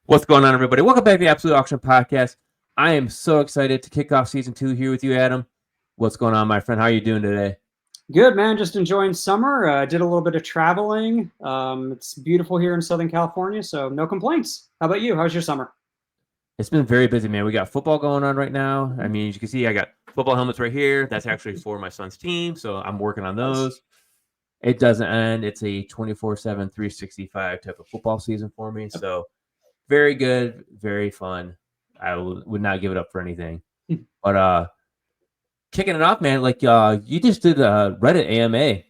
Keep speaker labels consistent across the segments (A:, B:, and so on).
A: What's going on, everybody? Welcome back to the Absolute Auction Podcast. I am so excited to kick off season 2 here with you, Adam. What's going on, my friend? How are you doing today?
B: Good, man. Just enjoying summer. Did a little bit of traveling. It's beautiful here in Southern California, so no complaints. How about you? How's your summer?
A: It's been very busy, man. We got football going on right now. I mean, as you can see, I got football helmets right here. That's actually for my son's team, so I'm working on
B: Nice.
A: those. It doesn't end. It's a 24/7, 365 type of football season for me. So very good, very fun. I would not give it up for anything. But kicking it off, man, you just did a Reddit AMA.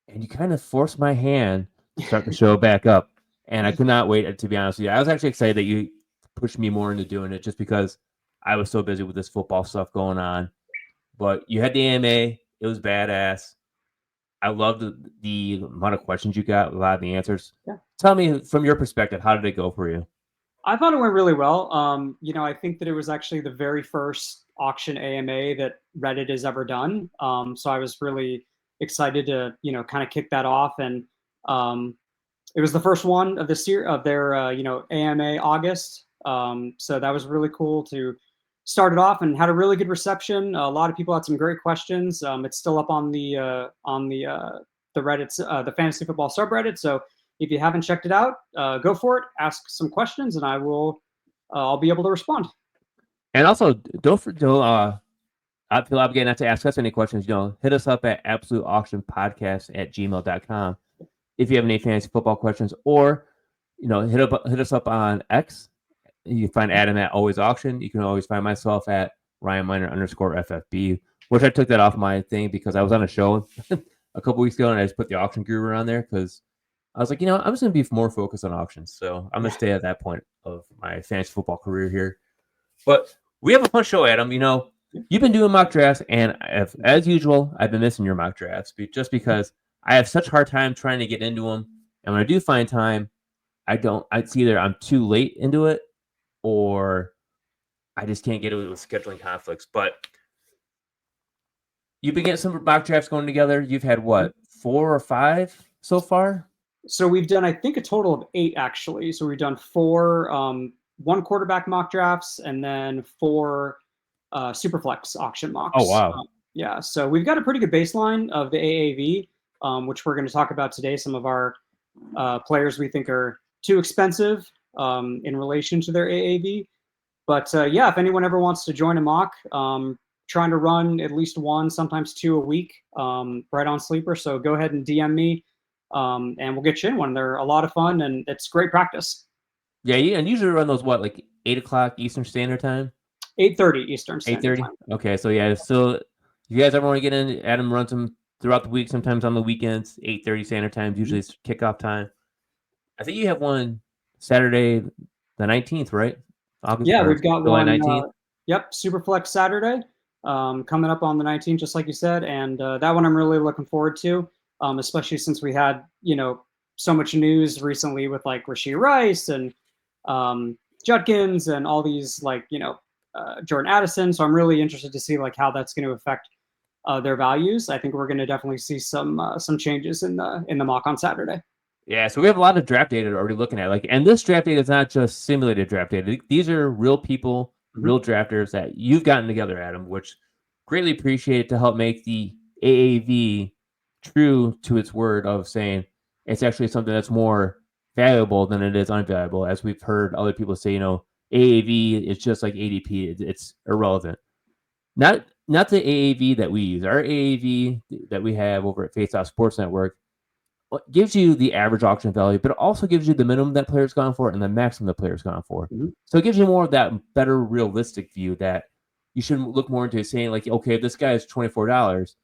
A: And you kind of forced my hand to start the show back up. And I could not wait, to be honest with you. I was actually excited that you pushed me more into doing it just because I was so busy with this football stuff going on. But you had the AMA. It was badass. I loved the amount of questions you got, a lot of the answers.
B: Yeah.
A: Tell me, from your perspective, how did it go for you?
B: I thought it went really well. I think that it was actually the very first auction AMA that Reddit has ever done. So I was really excited to, kind of kick that off. And it was the first one of this year of their, AMA August. So that was really cool to start it off and had a really good reception. A lot of people had some great questions. It's still up on the Reddit's the fantasy football subreddit. So if you haven't checked it out, go for it. Ask some questions, and I'll be able to respond.
A: And also, don't feel obligated not to ask us any questions. Hit us up at absoluteauctionpodcast@gmail.com if you have any fantasy football questions, or hit us up on X. You can find Adam at Always Auction. You can always find myself at RyanMiner_FFB, which I took that off my thing because I was on a show a couple weeks ago and I just put the auction guru on there because I was like, I'm just going to be more focused on auctions. So I'm going to stay at that point of my fantasy football career here. But we have a fun show, Adam. You've been doing mock drafts, and as usual, I've been missing your mock drafts just because I have such a hard time trying to get into them. And when I do find time, it's either I'm too late into it or I just can't get it with scheduling conflicts. But you've been getting some mock drafts going together. You've had what, 4 or 5 so far?
B: So we've done, I think, a total of 8 actually. So we've done 4 one quarterback mock drafts and then 4 Superflex auction mocks.
A: Oh wow!
B: Yeah, so we've got a pretty good baseline of the AAV, which we're going to talk about today. Some of our players we think are too expensive in relation to their AAV. But yeah, if anyone ever wants to join a mock, trying to run at least 1, sometimes 2 a week, right on Sleeper. So go ahead and DM me, and we'll get you in one. They're a lot of fun, and it's great practice.
A: Yeah, and usually run those, what, like 8 o'clock Eastern Standard Time?
B: 8:30 Eastern Standard
A: 8:30?
B: Time.
A: Okay, so yeah, so if you guys ever want to get in, Adam runs them throughout the week, sometimes on the weekends. 8:30 Standard Time, usually it's kickoff time. I think you have one Saturday the 19th, right?
B: Yeah, we've got
A: July
B: one.
A: 19th.
B: Yep, Superflex Saturday, coming up on the 19th, just like you said, and that one I'm really looking forward to, especially since we had so much news recently with like Rashee Rice and Judkins and all these Jordan Addison. So I'm really interested to see like how that's going to affect their values. I think we're going to definitely see some changes in the mock on Saturday.
A: Yeah, so we have a lot of draft data already looking at. And this draft data is not just simulated draft data. These are real people, real drafters that you've gotten together, Adam, which greatly appreciate to help make the AAV true to its word of saying it's actually something that's more valuable than it is unvaluable. As we've heard other people say, AAV is just like ADP. It's irrelevant. Not the AAV that we use. Our AAV that we have over at Face Off Sports Network gives you the average auction value, but it also gives you the minimum that player's gone for and the maximum the player's gone for. So it gives you more of that better realistic view that you should look more into saying like, okay, if this guy is $24,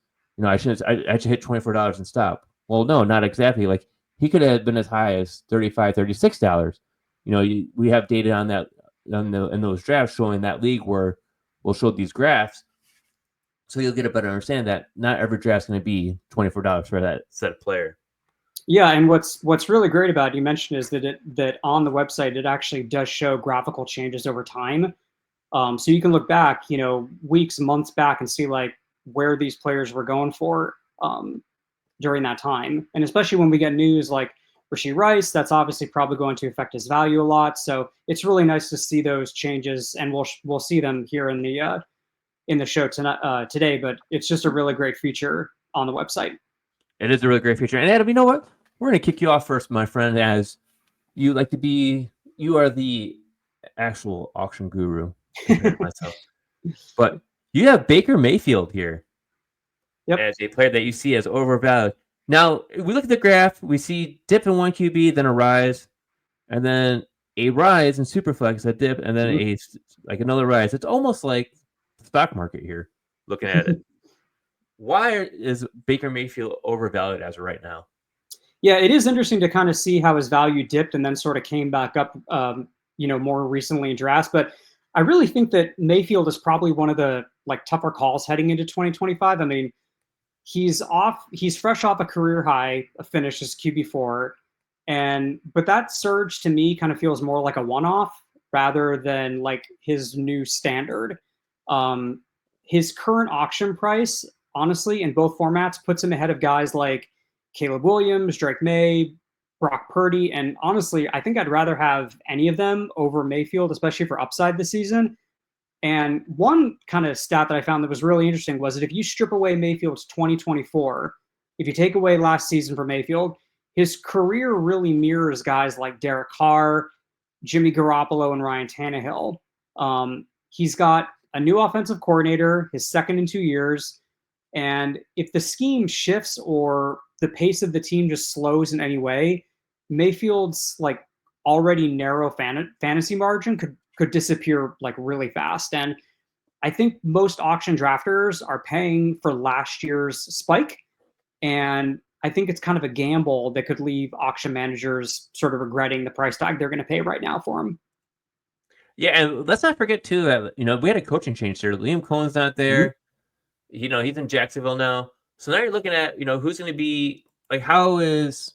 A: I should hit $24 and stop. Well, no, not exactly. Like he could have been as high as $35, $36. We have data on that in those drafts showing that league where we'll show these graphs. So you'll get a better understanding that not every draft's going to be $24 for that set of player.
B: Yeah, and what's really great about it, you mentioned, is that on the website it actually does show graphical changes over time. So you can look back, weeks, months back, and see like where these players were going for during that time. And especially when we get news like Rashee Rice, that's obviously probably going to affect his value a lot. So it's really nice to see those changes, and we'll see them here in the show tonight, today. But it's just a really great feature on the website.
A: It is a really great feature. And Adam, you know what? We're going to kick you off first, my friend, as you like to be. You are the actual auction guru, compared to myself. But you have Baker Mayfield here as a player that you see as overvalued. Now, we look at the graph, we see dip in one QB, then a rise, and then a rise in Superflex, a dip, and then like another rise. It's almost like the stock market here, looking at it. Why is Baker Mayfield overvalued as of right now?
B: Yeah, it is interesting to kind of see how his value dipped and then sort of came back up, more recently in drafts. But I really think that Mayfield is probably one of the tougher calls heading into 2025. I mean, he's fresh off a career high finish as QB4, but that surge to me kind of feels more like a one-off rather than like his new standard. His current auction price, honestly, in both formats, puts him ahead of guys like Caleb Williams, Drake May, Brock Purdy, and honestly, I think I'd rather have any of them over Mayfield, especially for upside this season. And one kind of stat that I found that was really interesting was that if you strip away Mayfield's 2024, if you take away last season for Mayfield, his career really mirrors guys like Derek Carr, Jimmy Garoppolo, and Ryan Tannehill. He's got a new offensive coordinator, his second in 2 years. And if the scheme shifts or the pace of the team just slows in any way, Mayfield's already narrow fantasy margin could disappear really fast. And I think most auction drafters are paying for last year's spike. And I think it's kind of a gamble that could leave auction managers sort of regretting the price tag they're going to pay right now for him.
A: Yeah, and let's not forget too that we had a coaching change there. Liam Cohen's not there. Mm-hmm. He's in Jacksonville now. So now you're looking at who's going to be how is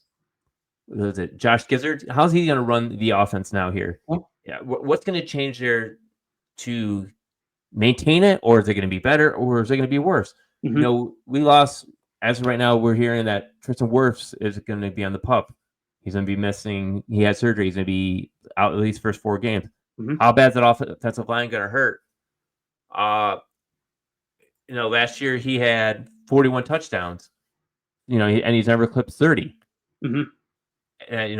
A: it Josh Gizzard? How's he going to run the offense now here? Oh. Yeah, what's going to change there to maintain it, or is it going to be better, or is it going to be worse? Mm-hmm. We lost. As of right now, we're hearing that Tristan Wirfs is going to be on the PUP. He's going to be missing. He had surgery. He's going to be out at least first 4 games. Mm-hmm. How bad is that offensive line going to hurt? Last year he had 41 touchdowns. And he's never clipped 30. Mm-hmm.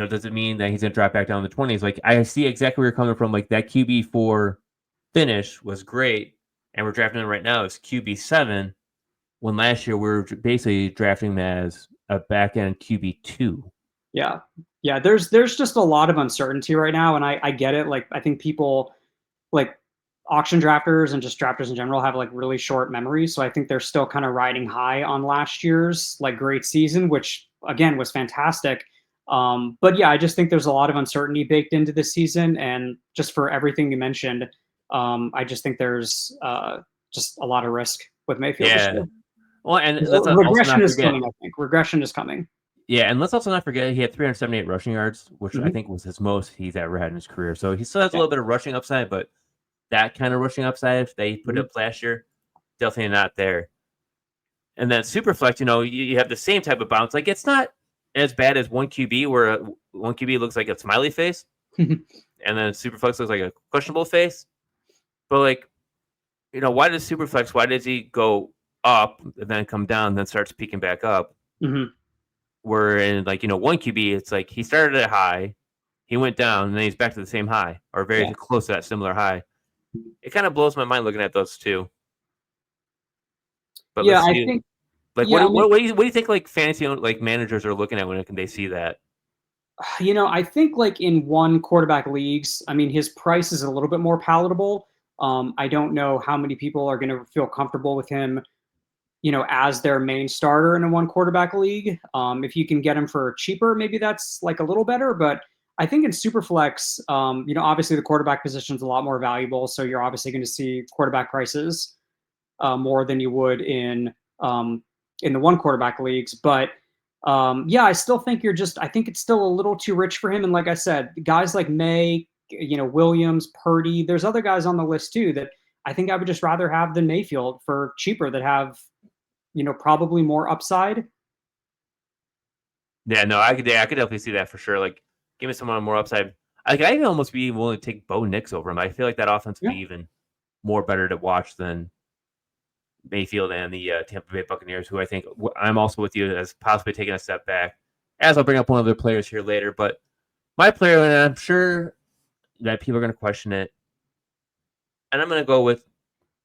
A: Does it mean that he's going to drop back down in the 20s? I see exactly where you're coming from. That QB4 finish was great, and we're drafting him right now as QB7. When last year we were basically drafting him as a back-end QB2.
B: Yeah. There's just a lot of uncertainty right now, and I get it. I think people auction drafters and just drafters in general have really short memories. So I think they're still kind of riding high on last year's great season, which again was fantastic. But yeah, I just think there's a lot of uncertainty baked into this season, and just for everything you mentioned, I just think there's just a lot of risk with Mayfield.
A: Yeah. Well, and
B: regression is coming. I think regression is coming.
A: Yeah, and let's also not forget he had 378 rushing yards, which I think was his most he's ever had in his career. So he still has a little bit of rushing upside, but that kind of rushing upside, if they put up last year, definitely not there. And then Superflex, you have the same type of bounce. It's not as bad as one QB, where one QB looks like a smiley face, and then Superflex looks like a questionable face. But why does Superflex? Why does he go up and then come down, and then starts peaking back up? Mm-hmm. Where in one QB, it's he started at high, he went down, and then he's back to the same high or very close to that similar high. It kind of blows my mind looking at those two. But
B: I think.
A: What do you think fantasy managers are looking at when they see that?
B: I think in one quarterback leagues, I mean, his price is a little bit more palatable. I don't know how many people are going to feel comfortable with him, as their main starter in a one quarterback league. If you can get him for cheaper, maybe that's a little better. But I think in Superflex, obviously the quarterback position is a lot more valuable. So you're obviously going to see quarterback prices more than you would in the one quarterback leagues. But I still think I think it's still a little too rich for him. And like I said, guys like May, Williams, Purdy, there's other guys on the list too that I think I would just rather have than Mayfield for cheaper, that have, probably more upside.
A: Yeah, no, I could definitely see that for sure. Like, give me someone more upside. Like, I can almost be willing to take Bo Nix over him. I feel like that offense would
B: Yeah.
A: be even more better to watch than Mayfield and the Tampa Bay Buccaneers, who I think I'm also with you as possibly taking a step back. As I'll bring up one of their players here later, but my player, and I'm sure that people are going to question it, and I'm going to go with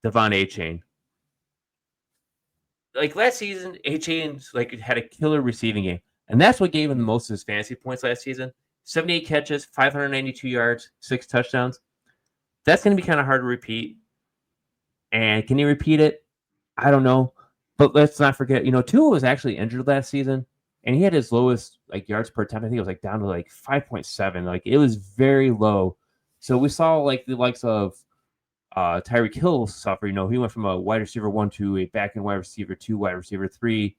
A: Achane. Like last season, Achane's like had a killer receiving game, and that's what gave him the most of his fantasy points last season. 78 catches, 592 yards, 6 touchdowns. That's going to be kind of hard to repeat. And can he repeat it? I don't know. But let's not forget, Tua was actually injured last season, and he had his lowest like yards per attempt. I think it was like down to like 5.7. Like it was very low. So we saw like the likes of Tyreek Hill suffer. He went from a wide receiver 1 to a back end wide receiver 2, wide receiver 3.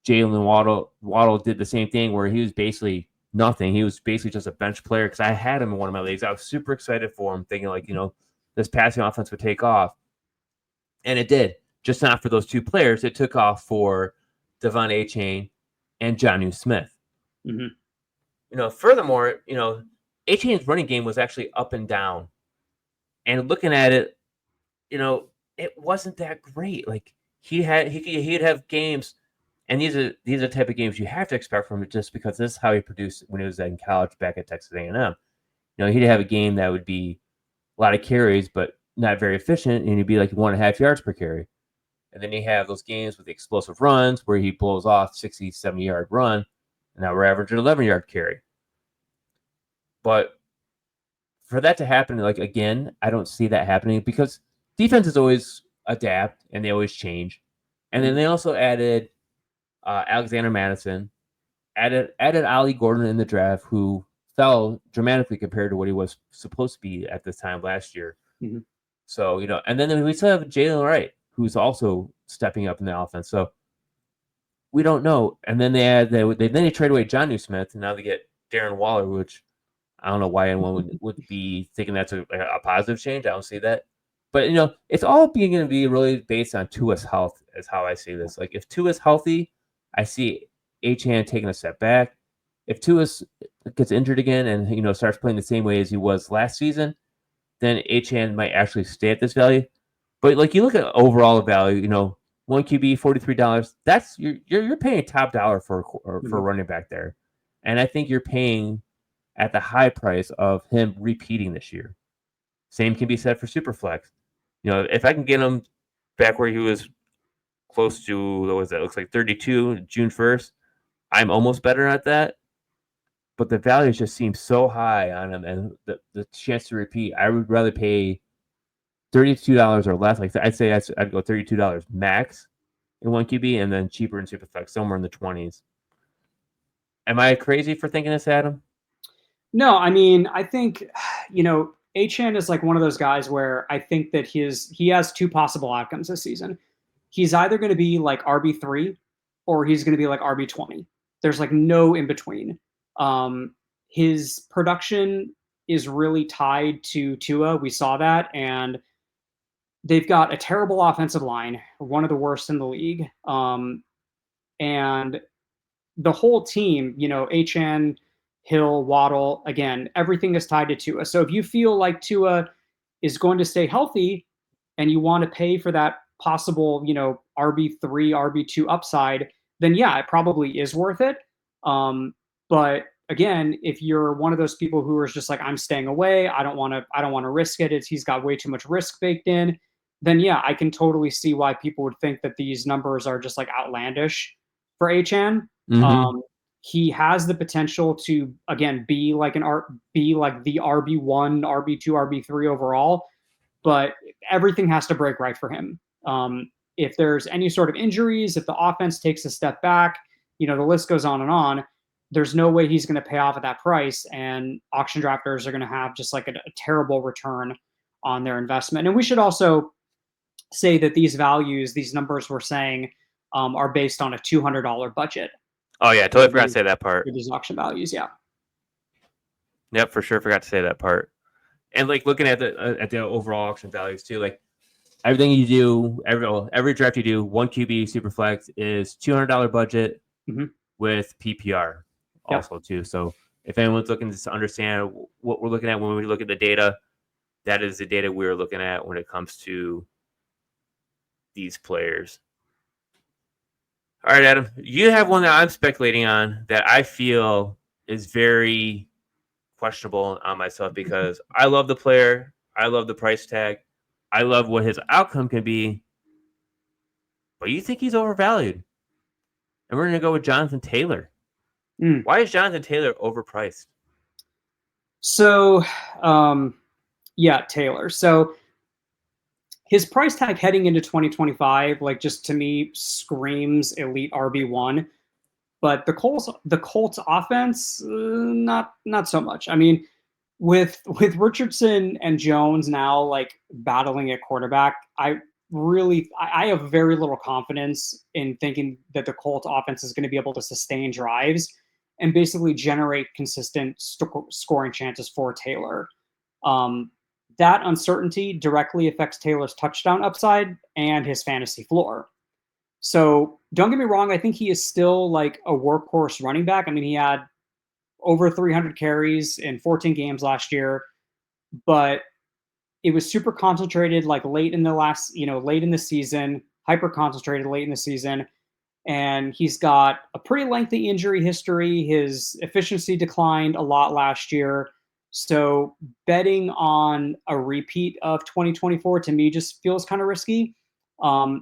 A: Jalen Waddle did the same thing where he was basically nothing. He was basically just a bench player because I had him in one of my leagues. I was super excited for him, thinking like, this passing offense would take off. And it did. Just not for those two players. It took off for Achane and Jonnu Smith.
B: Mm-hmm.
A: Furthermore, Achane's running game was actually up and down. And looking at it, it wasn't that great. Like he'd have games, and these are the type of games you have to expect from him just because this is how he produced when he was in college back at Texas A&M. He'd have a game that would be a lot of carries, but not very efficient, and he'd be like 1.5 yards per carry. And then you have those games with the explosive runs where he blows off 60, 70-yard run, and now we're averaging 11-yard carry. But for that to happen, like again, I don't see that happening because defenses always adapt and they always change. And then they also added Alexander Madison, added Ollie Gordon in the draft, who fell dramatically compared to what he was supposed to be at this time last year.
B: Mm-hmm.
A: So, and then we still have Jalen Wright, who's also stepping up in the offense. So we don't know. And then they trade away Jonnu Smith, and now they get Darren Waller, which I don't know why anyone would be thinking that's a positive change. I don't see that. But, it's all going to be really based on Tua's health is how I see this. Like, if Tua's healthy, I see Achane taking a step back. If Tua gets injured again and, starts playing the same way as he was last season, then Achane might actually stay at this value. But, like, you look at overall value, one QB, $43. That's you're paying top dollar for a running back there. And I think you're paying at the high price of him repeating this year. Same can be said for Superflex. If I can get him back where he was close to, what was that? Looks like 32 June 1st. I'm almost better at that. But the values just seem so high on him, and the chance to repeat, I would rather pay $32 or less. Like I'd say I'd go $32 max in one QB, and then cheaper in Superflex, somewhere in the 20s. Am I crazy for thinking this, Adam?
B: No, I mean, I think, Achane is like one of those guys where I think that he has two possible outcomes this season. He's either going to be like RB3 or he's going to be like RB20. There's like no in between. His production is really tied to Tua. We saw that, and they've got a terrible offensive line, one of the worst in the league. And the whole team, Achane, Hill, Waddle, again, everything is tied to Tua. So if you feel like Tua is going to stay healthy and you want to pay for that possible, RB3, RB2 upside, then yeah, it probably is worth it. But again, if you're one of those people who is just like, I'm staying away, I don't want to risk it. He's got way too much risk baked in. Then yeah, I can totally see why people would think that these numbers are just like outlandish for Achane.
A: Mm-hmm.
B: He has the potential to again be like the RB1, RB2, RB3 overall, but everything has to break right for him. If there's any sort of injuries, if the offense takes a step back, the list goes on and on. There's no way he's going to pay off at that price, and auction drafters are going to have just like a terrible return on their investment. And we should also say that these values, these numbers we're saying, are based on a $200 budget.
A: Oh yeah, totally forgot to say that part.
B: These auction values, yeah.
A: Yep, for sure forgot to say that part. And like looking at the overall auction values too, like everything you do, every draft you do, one QB Superflex is $200 budget.
B: Mm-hmm.
A: with PPR also too. So if anyone's looking to understand what we're looking at when we look at the data, that is the data we're looking at when it comes to these players. All right, Adam, you have one that I'm speculating on that I feel is very questionable on myself because I love the player. I love the price tag. I love what his outcome can be. But you think he's overvalued. And we're going to go with Jonathan Taylor. Why is Jonathan Taylor overpriced?
B: So, Taylor. So his price tag heading into 2025, like, just to me screams elite RB1. But the Colts offense, not so much. I mean, with Richardson and Jones now like battling at quarterback, I have very little confidence in thinking that the Colts offense is going to be able to sustain drives and basically generate consistent scoring chances for Taylor. That uncertainty directly affects Taylor's touchdown upside and his fantasy floor. So don't get me wrong, I think he is still like a workhorse running back. I mean, he had over 300 carries in 14 games last year, but it was super concentrated like late in the season, hyper concentrated late in the season. And he's got a pretty lengthy injury history. His efficiency declined a lot last year. So betting on a repeat of 2024 to me just feels kind of risky. And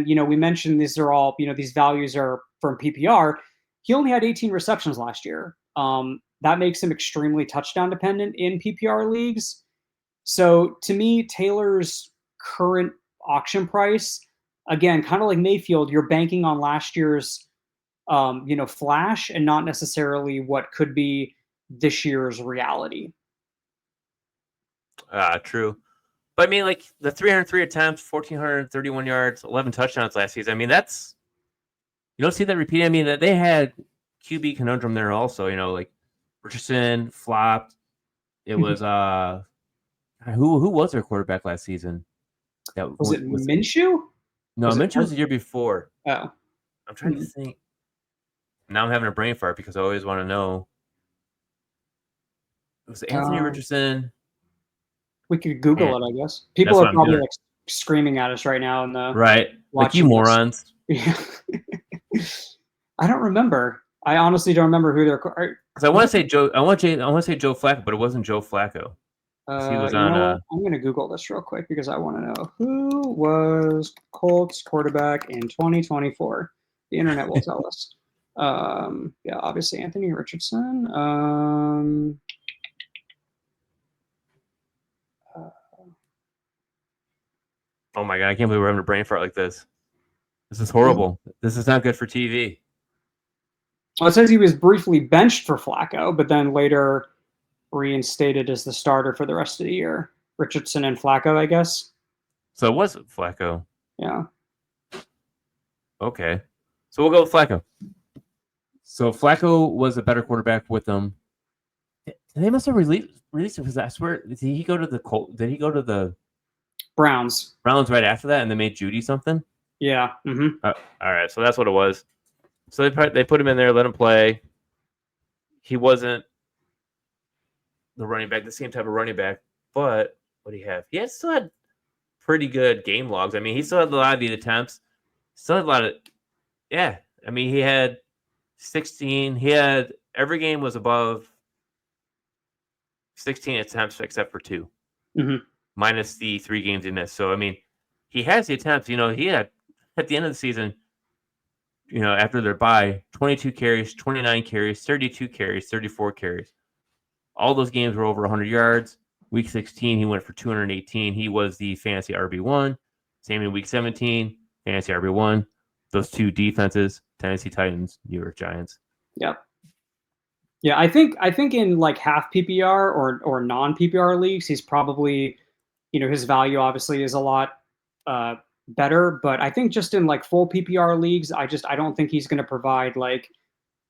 B: we mentioned these are all, these values are from PPR. He only had 18 receptions last year. That makes him extremely touchdown dependent in PPR leagues. So to me, Taylor's current auction price, again, kind of like Mayfield, you're banking on last year's, flash and not necessarily what could be this year's reality.
A: True. But I mean, like the 303 attempts, 1,431 yards, 11 touchdowns last season. I mean, you don't see that repeating. I mean, that they had QB conundrum there also. Like Richardson flopped. It was who was their quarterback last season?
B: Was it Minshew?
A: No, Minshew was the year before.
B: Oh,
A: I'm trying to think. Now I'm having a brain fart because I always want to know. It was Anthony Richardson.
B: We could Google it, I guess. People are probably like screaming at us right now in the
A: like you morons.
B: Yeah. I don't remember. I honestly don't remember who they're.
A: Because I want to say Joe. I want to say Joe Flacco, but it wasn't Joe Flacco.
B: He was on. I'm going to Google this real quick because I want to know who was Colts quarterback in 2024. The internet will tell us. Obviously Anthony Richardson.
A: Oh my god! I can't believe we're having a brain fart like this. This is horrible. This is not good for TV.
B: Well, it says he was briefly benched for Flacco, but then later reinstated as the starter for the rest of the year. Richardson and Flacco, I guess.
A: So it was Flacco.
B: Yeah.
A: Okay. So we'll go with Flacco. So Flacco was a better quarterback with them. They must have released him because I swear, did he go to the
B: Browns
A: right after that, and they made Judy something?
B: Yeah. Mm-hmm.
A: All right, so that's what it was. So they put him in there, let him play. He wasn't the running back, the same type of running back, but what did he have? He still had pretty good game logs. I mean, he still had a lot of the attempts. Still had a lot of, yeah. I mean, he had 16. He had every game was above 16 attempts except for 2, minus the 3 games he missed. So I mean, he has the attempts. He had at the end of the season, after their bye, 22 carries, 29 carries, 32 carries, 34 carries. All those games were over 100 yards. Week 16, he went for 218. He was the fantasy RB1. Same in week 17, fantasy RB1. Those 2 defenses, Tennessee Titans, New York Giants.
B: Yep. Yeah, I think in like half PPR or non PPR leagues, he's probably, his value obviously is a lot better, but I think just in like full PPR leagues, I don't think he's going to provide like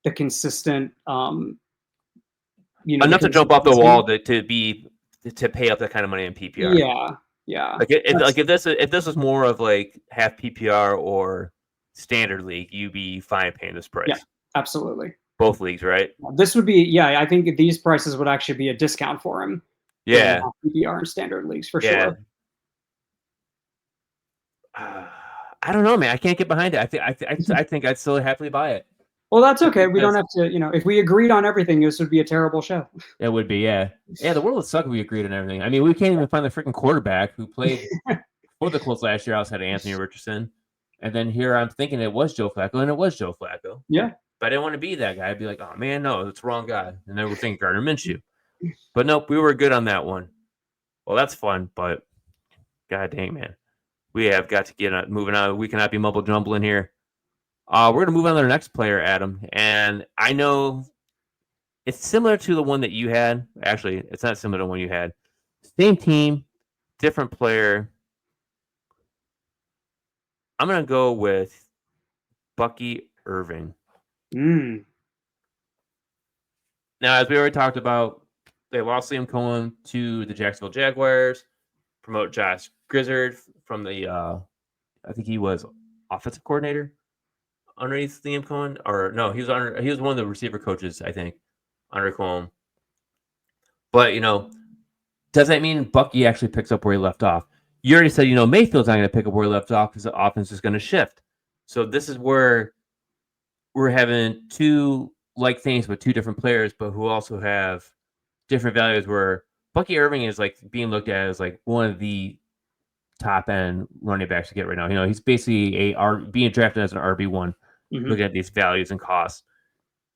B: the consistent,
A: enough to jump off the wall to pay up that kind of money in PPR.
B: Yeah.
A: Like if this was more of like half PPR or standard league, you'd be fine paying this price.
B: Yeah. Absolutely.
A: Both leagues, right?
B: This would be, I think these prices would actually be a discount for him in
A: Yeah.
B: PPR and standard leagues for
A: Yeah.
B: sure.
A: I don't know, man. I can't get behind it. I think I'd still happily buy it.
B: Well, that's okay. We don't
A: Because
B: have to, if we agreed on everything, this would be a terrible show.
A: it would be, yeah. Yeah, the world would suck if we agreed on everything. I mean, we can't even find the freaking quarterback who played for the Colts last year outside of Anthony Richardson. And then here I'm thinking it was Joe Flacco, and it was Joe Flacco.
B: Yeah.
A: But I didn't want to be that guy. I'd be like, oh, man, no, it's the wrong guy. And then we're thinking Gardner Minshew. But nope, we were good on that one. Well, that's fun, but god dang, man. We have got to get moving on. We cannot be mumble jumbling here. We're going to move on to the next player, Adam. And I know it's similar to the one that you had. Actually, it's not similar to the one you had. Same team, different player. I'm going to go with Bucky Irving.
B: Mm.
A: Now, as we already talked about, they lost Liam Cohen to the Jacksonville Jaguars, promote Josh Grizzard from the, I think he was offensive coordinator underneath Liam Cohen. Or no, he was one of the receiver coaches, I think, under Cohen. But, does that mean Bucky actually picks up where he left off? You already said, Mayfield's not going to pick up where he left off because the offense is going to shift. So this is where we're having two like things with two different players, but who also have different values. Where Bucky Irving is like being looked at as like one of the top end running backs to get right now. He's basically being drafted as an RB1, looking at these values and costs.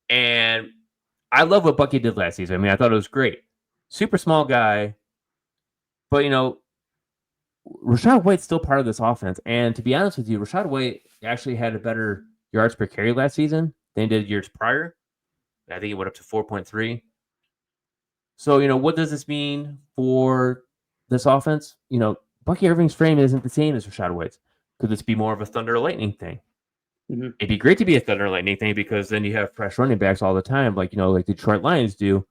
A: And I love what Bucky did last season. I mean, I thought it was great. Super small guy, but Rachaad White's still part of this offense. And to be honest with you, Rachaad White actually had a better yards per carry last season than he did years prior. I think it went up to 4.3. So, what does this mean for this offense? Bucky Irving's frame isn't the same as Rachaad White's. Could this be more of a thunder lightning thing?
B: Mm-hmm.
A: It'd be great to be a thunder lightning thing because then you have fresh running backs all the time, like Detroit Lions do.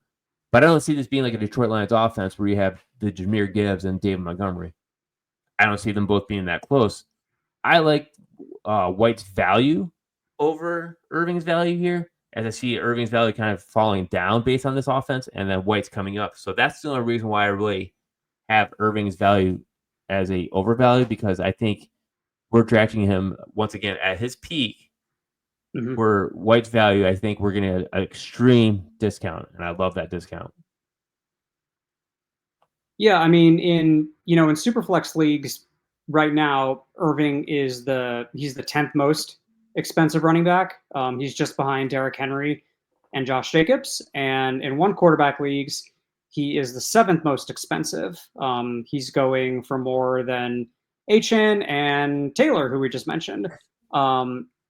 A: But I don't see this being like a Detroit Lions offense where you have the Jahmyr Gibbs and David Montgomery. I don't see them both being that close. I like White's value over Irving's value here, as I see Irving's value kind of falling down based on this offense, and then White's coming up. So that's the only reason why I really have Irving's value as a overvalue, because I think we're drafting him once again at his peak. Where White's value, I think we're getting an extreme discount, and I love that discount.
B: Yeah, I mean, in Superflex leagues right now, Irving is he's the 10th most expensive running back. He's just behind Derrick Henry and Josh Jacobs. And in one quarterback leagues, he is the 7th most expensive. He's going for more than Achane and Taylor, who we just mentioned.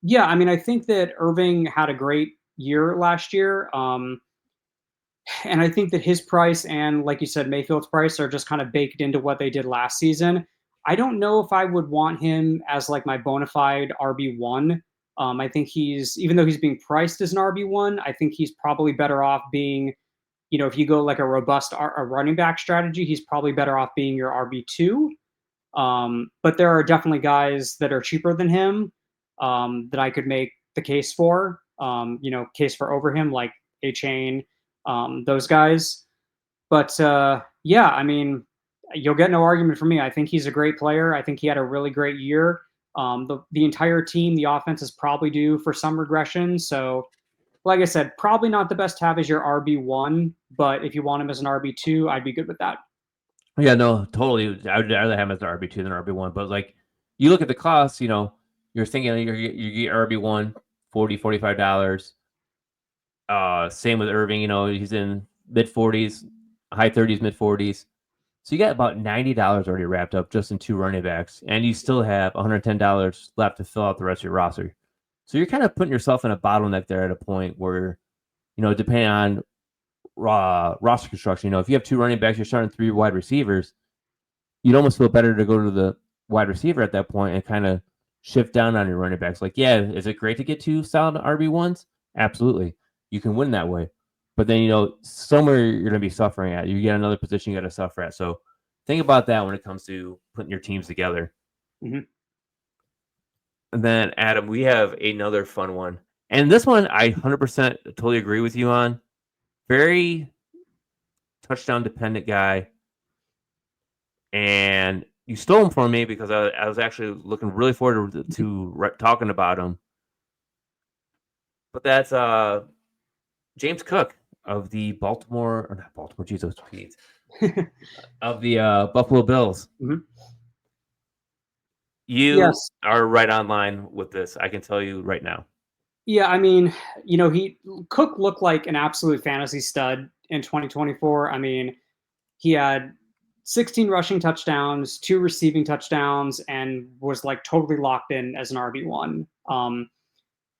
B: Yeah, I mean, I think that Irving had a great year last year. And I think that his price and, like you said, Mayfield's price are just kind of baked into what they did last season. I don't know if I would want him as like my bona fide RB1. I think even though he's being priced as an RB1, I think he's probably better off being, if you go like a robust running back strategy, he's probably better off being your RB2. But there are definitely guys that are cheaper than him that I could make the case for, case for over him, like Achane, those guys. But yeah, I mean, you'll get no argument from me. I think he's a great player. I think he had a really great year. The entire team, the offense is probably due for some regression. So, like I said, probably not the best to have as your RB1, but if you want him as an RB2, I'd be good with that.
A: Yeah, no, totally. I would rather have him as an RB2 than RB1. But like, you look at the costs, you're thinking you get RB1, $40, $45. Same with Irving, he's in mid 40s, high 30s, mid 40s. So you got about $90 already wrapped up just in two running backs, and you still have $110 left to fill out the rest of your roster. So you're kind of putting yourself in a bottleneck there at a point where, depending on roster construction, if you have two running backs, you're starting three wide receivers, you'd almost feel better to go to the wide receiver at that point and kind of shift down on your running backs. Like, yeah, is it great to get two solid RB1s? Absolutely. You can win that way. But then, somewhere you're going to be suffering at. You get another position you got to suffer at. So think about that when it comes to putting your teams together.
B: Mm-hmm.
A: And then, Adam, we have another fun one. And this one, I 100% totally agree with you on. Very touchdown dependent guy. And you stole him from me because I was actually looking really forward to talking about him. But that's James Cook of the Baltimore, or not Baltimore, Jesus, Pete, of the Buffalo Bills.
B: Mhm.
A: You
B: Yes.
A: are right on line with this. I can tell you right now.
B: Yeah, I mean, Cook looked like an absolute fantasy stud in 2024. I mean, he had 16 rushing touchdowns, 2 receiving touchdowns, and was like totally locked in as an RB1.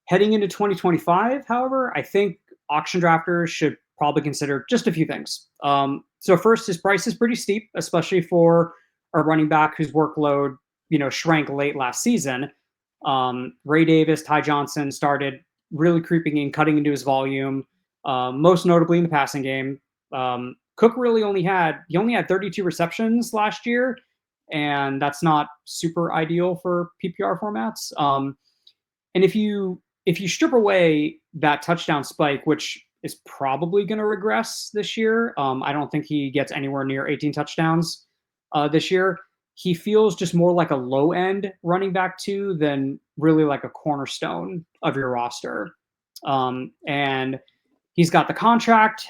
B: Heading into 2025, however, I think auction drafters should probably consider just a few things. So first, his price is pretty steep, especially for a running back whose workload shrank late last season. Ray Davis, Ty Johnson started really creeping in, cutting into his volume, most notably in the passing game. Cook really only had 32 receptions last year, and that's not super ideal for PPR formats. And if you strip away that touchdown spike, which is probably going to regress this year, I don't think he gets anywhere near 18 touchdowns this year. He feels just more like a low end running back too than really like a cornerstone of your roster. And he's got the contract.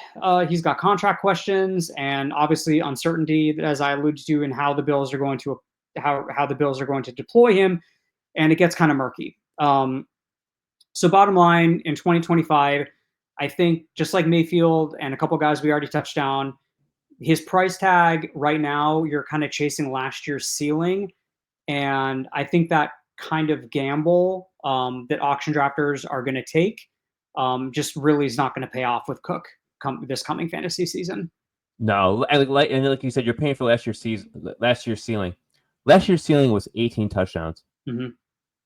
B: He's got contract questions and obviously uncertainty, as I alluded to, in how the Bills are going to deploy him, and it gets kind of murky. So bottom line, in 2025, I think just like Mayfield and a couple guys we already touched on, his price tag right now, you're kind of chasing last year's ceiling. And I think that kind of gamble that auction drafters are going to take just really is not going to pay off with Cook this coming fantasy season.
A: No, and like you said, you're paying for last year's ceiling. Last year's ceiling was 18 touchdowns.
B: Mm-hmm.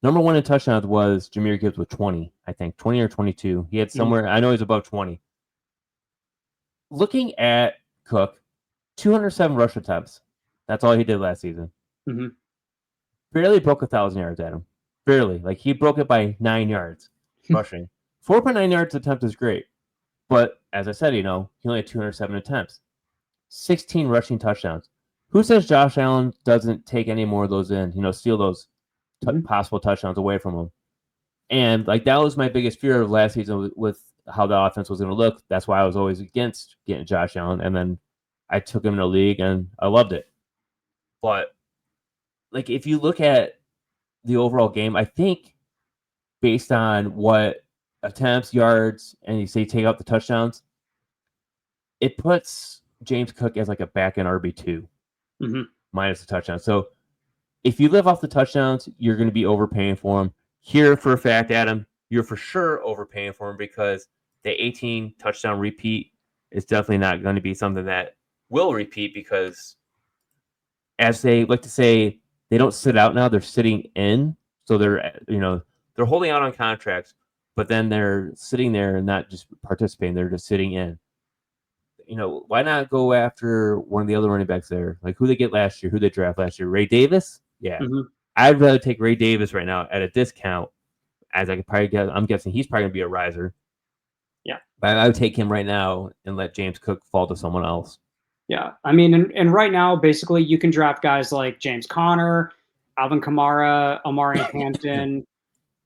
A: Number one in touchdowns was Jahmyr Gibbs with 20, I think, 20 or 22. He had somewhere, I know he's above 20. Looking at Cook, 207 rush attempts. That's all he did last season.
B: Mm-hmm.
A: Barely broke 1,000 yards at him. Barely. Like, he broke it by 9 yards rushing. 4.9 yards attempt is great. But, as I said, he only had 207 attempts. 16 rushing touchdowns. Who says Josh Allen doesn't take any more of those in, steal those possible touchdowns away from him? And, that was my biggest fear of last season with how the offense was going to look. That's why I was always against getting Josh Allen. And then I took him in the league, and I loved it. But, if you look at the overall game, I think based on what attempts, yards, and you say take out the touchdowns, it puts James Cook as a back end RB2 minus the touchdown. So if you live off the touchdowns, you're going to be overpaying for him. Here for a fact, Adam, you're for sure overpaying for him because the 18 touchdown repeat is definitely not going to be something that will repeat because, as they like to say, they don't sit out now; they're sitting in. So they're holding out on contracts, but then they're sitting there and not just participating; they're just sitting in. Why not go after one of the other running backs there? Like who they get last year, who they draft last year? Ray Davis? Yeah. I'd rather take Ray Davis right now at a discount, as I could probably get. I'm guessing he's probably going to be a riser.
B: Yeah.
A: But I would take him right now and let James Cook fall to someone else.
B: Yeah. I mean, and right now, basically, you can draft guys like James Conner, Alvin Kamara, Omari Hampton,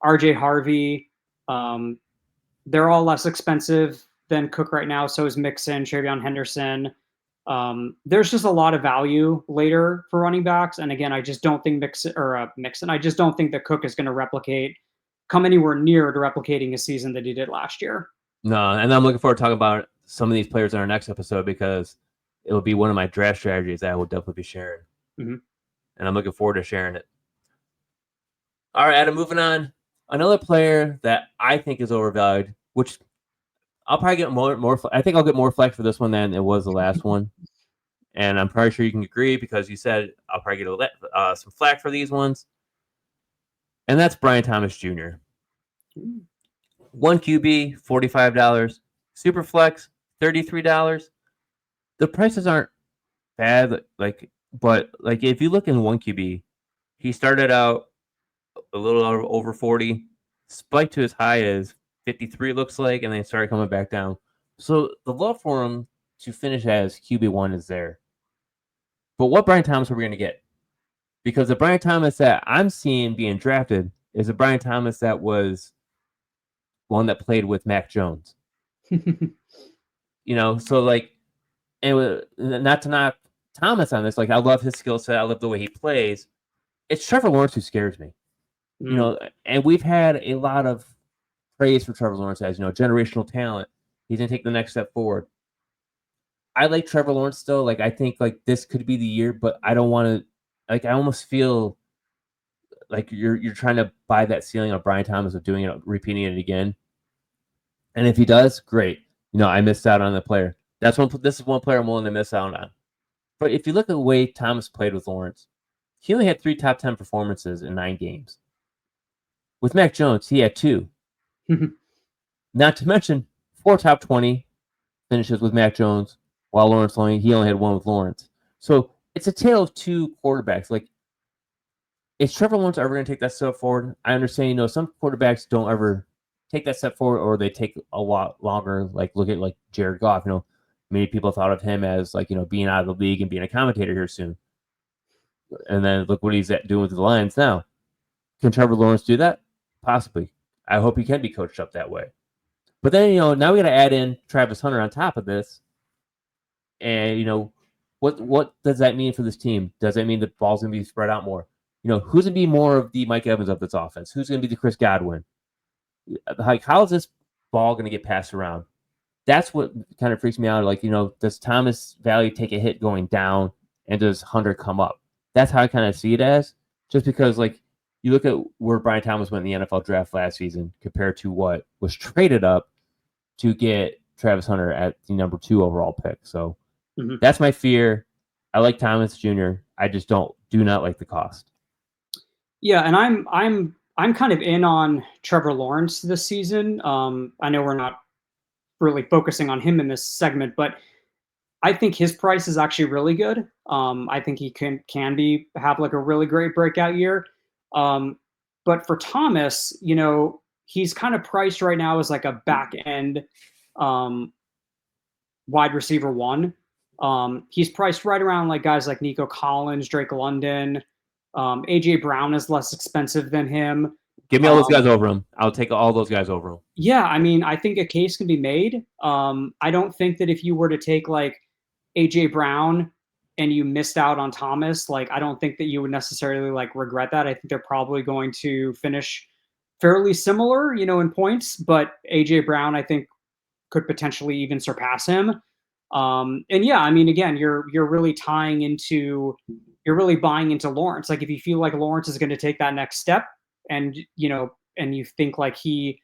B: RJ Harvey. They're all less expensive than Cook right now. So is Mixon, Travion Henderson. There's just a lot of value later for running backs. And again, I just don't think Mixon. I just don't think that Cook is going to come anywhere near to replicating a season that he did last year.
A: No, and I'm looking forward to talking about some of these players in our next episode because it will be one of my draft strategies that I will definitely be sharing. And I'm looking forward to sharing it. All right, Adam, moving on. Another player that I think is overvalued, which I'll probably get more. I think I'll get more flack for this one than it was the last one. And I'm probably sure you can agree because you said I'll probably get some flack for these ones. And that's Brian Thomas Jr. 1 QB, $45. Superflex, $33. The prices aren't bad, but if you look in 1 QB, he started out a little over 40, spiked to as high as 53 looks like, and then started coming back down. So the love for him to finish as QB1 is there. But what Brian Thomas are we going to get? Because the Brian Thomas that I'm seeing being drafted is a Brian Thomas that was one that played with Mac Jones. So like, and not to knock Thomas on this, like I love his skill set, I love the way he plays. It's Trevor Lawrence who scares me. And we've had a lot of praise for Trevor Lawrence as generational talent. He's gonna take the next step forward. I like Trevor Lawrence still. Like I think like this could be the year, but I don't want to. Like I almost feel like you're trying to buy that ceiling of Brian Thomas of doing it, repeating it again. And if he does, great. I missed out on the player. This is one player I'm willing to miss out on. But if you look at the way Thomas played with Lawrence, he only had 3 top 10 performances in 9 games. With Mac Jones, he had 2. Not to mention 4 top 20 finishes with Mac Jones, while Lawrence only had 1 with Lawrence. So it's a tale of 2 quarterbacks. Like, is Trevor Lawrence ever going to take that step forward? I understand, some quarterbacks don't ever take that step forward, or they take a lot longer. Like, look at like Jared Goff. Many people thought of him as like being out of the league and being a commentator here soon. And then look what he's doing with the Lions now. Can Trevor Lawrence do that? Possibly. I hope he can be coached up that way. But then, now we got to add in Travis Hunter on top of this. And, what does that mean for this team? Does that mean the ball's going to be spread out more? Who's going to be more of the Mike Evans of this offense? Who's going to be the Chris Godwin? Like, how is this ball going to get passed around? That's what kind of freaks me out. Like, does Thomas value take a hit going down, and does Hunter come up? That's how I kind of see it as. Just because, like, you look at where Brian Thomas went in the NFL draft last season compared to what was traded up to get Travis Hunter at the number 2 overall pick. So that's my fear. I like Thomas Jr. I just do not like the cost.
B: Yeah, and I'm kind of in on Trevor Lawrence this season. I know we're not really focusing on him in this segment, but I think his price is actually really good. I think he can have like a really great breakout year. But for Thomas, he's kind of priced right now as like a back end wide receiver 1. He's priced right around like guys like Nico Collins, Drake London. AJ Brown is less expensive than him.
A: Give me all those guys over him. I'll take all those guys over him.
B: Yeah, I mean, I think a case can be made. I don't think that if you were to take like AJ Brown and you missed out on Thomas, like I don't think that you would necessarily like regret that. I think they're probably going to finish fairly similar, in points, but AJ Brown I think could potentially even surpass him. And yeah, I mean, again, you're really buying into Lawrence. Like if you feel like Lawrence is going to take that next step, and and you think like he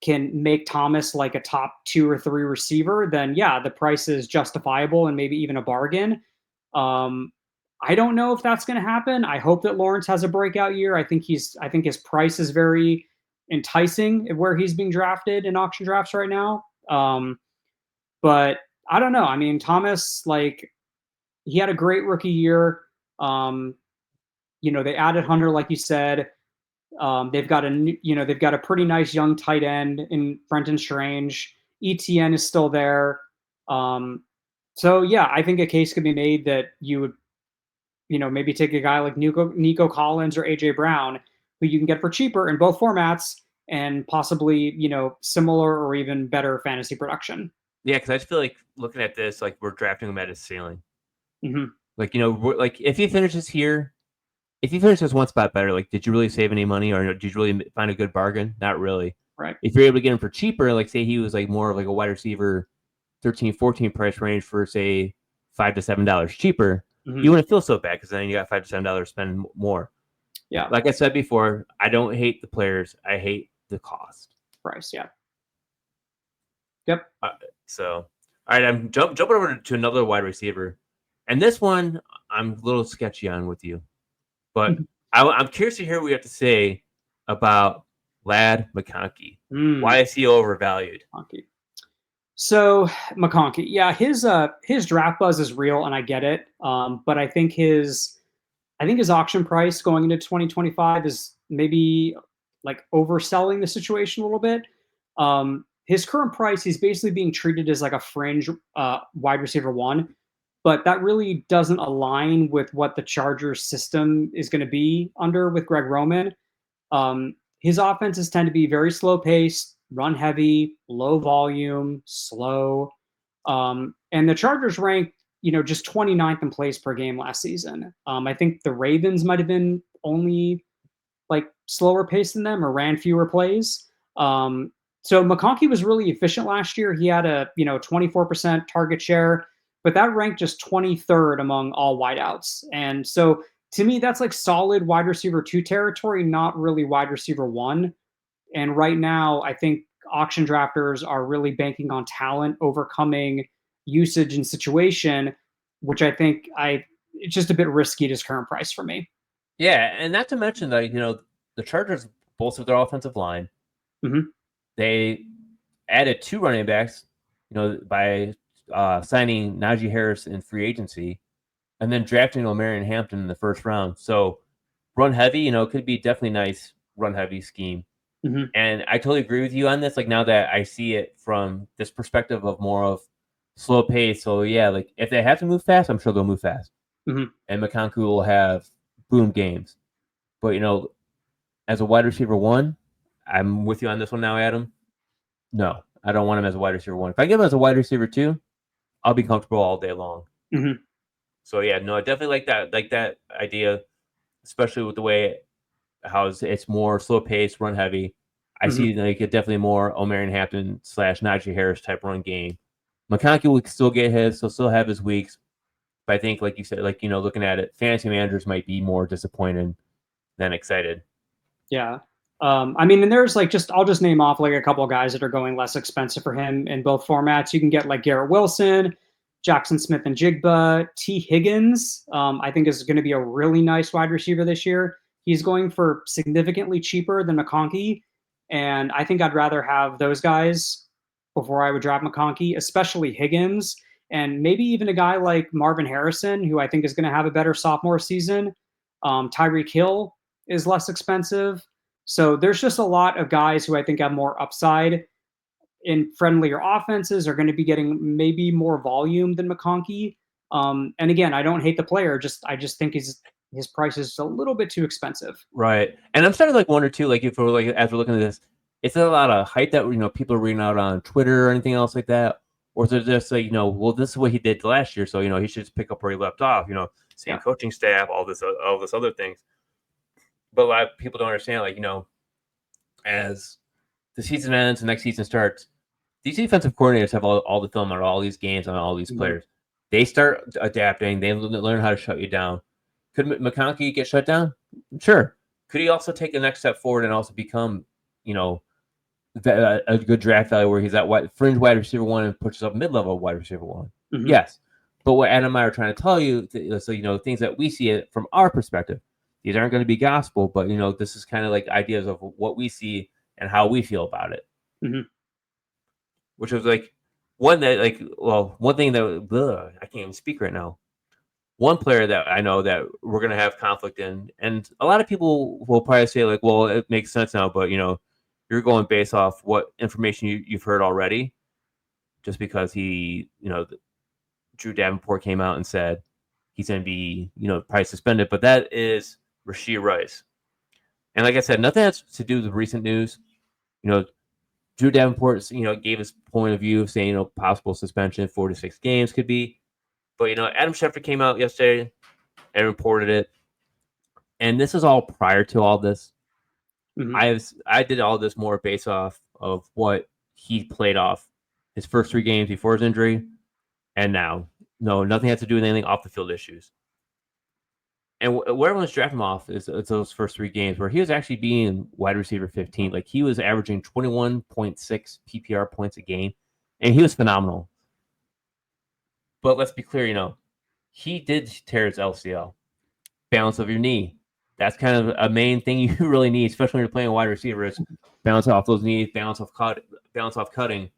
B: can make Thomas like a top 2 or 3 receiver, then yeah, the price is justifiable and maybe even a bargain. I don't know if that's going to happen. I hope that Lawrence has a breakout year. I think his price is very enticing where he's being drafted in auction drafts right now. But I don't know. I mean, Thomas, like, he had a great rookie year. They added Hunter, like you said. They've got a pretty nice young tight end in Brenton Strange. ETN is still there. So yeah, I think a case could be made that you would, maybe take a guy like Nico Collins or AJ Brown, who you can get for cheaper in both formats, and possibly, similar or even better fantasy production.
A: Yeah, because I just feel like looking at this, like we're drafting him at his ceiling.
B: Mm-hmm.
A: Like, like if he finishes here, if he finishes one spot better, like, did you really save any money, or did you really find a good bargain? Not really.
B: Right.
A: If you're able to get him for cheaper, like say he was like more of like a wide receiver, 13, 14 price range for say $5 to $7 cheaper, you wouldn't feel so bad because then you got $5 to $7 spend more.
B: Yeah.
A: Like I said before, I don't hate the players. I hate the cost.
B: Price. Yeah. Yep.
A: So, all right, I'm jumping over to another wide receiver, and this one I'm a little sketchy on with you, but I'm curious to hear what you have to say about Lad McConkey. Why is he overvalued?
B: So McConkey, yeah, his draft buzz is real, and I get it. But I think his auction price going into 2025 is maybe like overselling the situation a little bit. His current price, he's basically being treated as like a fringe wide receiver one, but that really doesn't align with what the Chargers system is going to be under with Greg Roman. His offenses tend to be very slow paced, run heavy, low volume, slow. And the Chargers ranked, just 29th in plays per game last season. I think the Ravens might have been only like slower paced than them or ran fewer plays. So McConkey was really efficient last year. He had a 24% target share, but that ranked just 23rd among all wideouts. And so to me, that's like solid wide receiver 2 territory, not really wide receiver 1. And right now, I think auction drafters are really banking on talent overcoming usage and situation, which I think it's just a bit risky at his current price for me.
A: Yeah, and not to mention that the Chargers bolstered their offensive line.
B: Mm-hmm.
A: They added 2 running backs, by signing Najee Harris in free agency, and then drafting O'Marion Hampton in the first round. So run heavy, could be definitely nice run heavy scheme.
B: Mm-hmm.
A: And I totally agree with you on this. Like now that I see it from this perspective of more of slow pace. So yeah, like if they have to move fast, I'm sure they'll move fast.
B: Mm-hmm.
A: And McConkey will have boom games. But as a wide receiver 1, I'm with you on this one now, Adam. No, I don't want him as a wide receiver 1. If I get him as a wide receiver 2, I'll be comfortable all day long.
B: Mm-hmm.
A: So yeah, no, I definitely like that idea, especially with the way how it's more slow pace, run heavy. I
B: Mm-hmm.
A: see like a definitely more O'Marion Hampton / Najee Harris type run game. McConkey will still get his, he'll still have his weeks. But I think, like you said, looking at it, fantasy managers might be more disappointed than excited.
B: Yeah. And there's I'll just name off like a couple of guys that are going less expensive for him in both formats. You can get like Garrett Wilson, Jackson Smith and Jigba, T. Higgins. I think is going to be a really nice wide receiver this year. He's going for significantly cheaper than McConkey. And I think I'd rather have those guys before I would draft McConkey, especially Higgins. And maybe even a guy like Marvin Harrison, who I think is going to have a better sophomore season. Tyreek Hill is less expensive. So there's just a lot of guys who I think have more upside in friendlier offenses are going to be getting maybe more volume than McConkey. And again, I don't hate the player. I just think his price is a little bit too expensive.
A: Right. And I'm starting to wonder too, if we're as we're looking at this, is there a lot of hype that people are reading out on Twitter or anything else like that? Or is it just well, this is what he did last year, so he should just pick up where he left off, same coaching staff, all this other things. But a lot of people don't understand, as the season ends and next season starts, these defensive coordinators have all the film on all these games on all these players. They start adapting. They learn how to shut you down. Could McConkey get shut down? Sure. Could he also take the next step forward and also become, a good draft value where he's at fringe wide receiver 1 and pushes up mid-level wide receiver 1?
B: Mm-hmm.
A: Yes. But what Adam and I are trying to tell you, things that we see it from our perspective, these aren't going to be gospel, but, this is kind of like ideas of what we see and how we feel about it.
B: Mm-hmm.
A: Which was one thing that I can't even speak right now. One player that I know that we're going to have conflict in, and a lot of people will probably say well, it makes sense now, but you're going based off what information you've heard already, just because he, Drew Davenport came out and said he's going to be, probably suspended, but that is Rashee Rice. And like I said, nothing has to do with recent news. Drew Davenport, gave his point of view of saying, possible suspension, 4 to 6 games could be. But, Adam Schefter came out yesterday and reported it. And this is all prior to all this. Mm-hmm. I did all this more based off of what he played off his first 3 games before his injury. And now, no, nothing has to do with anything off the field issues. And where everyone's drafting him off is those first 3 games where he was actually being wide receiver 15. He was averaging 21.6 PPR points a game, and he was phenomenal. But let's be clear, he did tear his LCL. Balance of your knee. That's kind of a main thing you really need, especially when you're playing wide receiver, is balance off those knees, balance off cutting.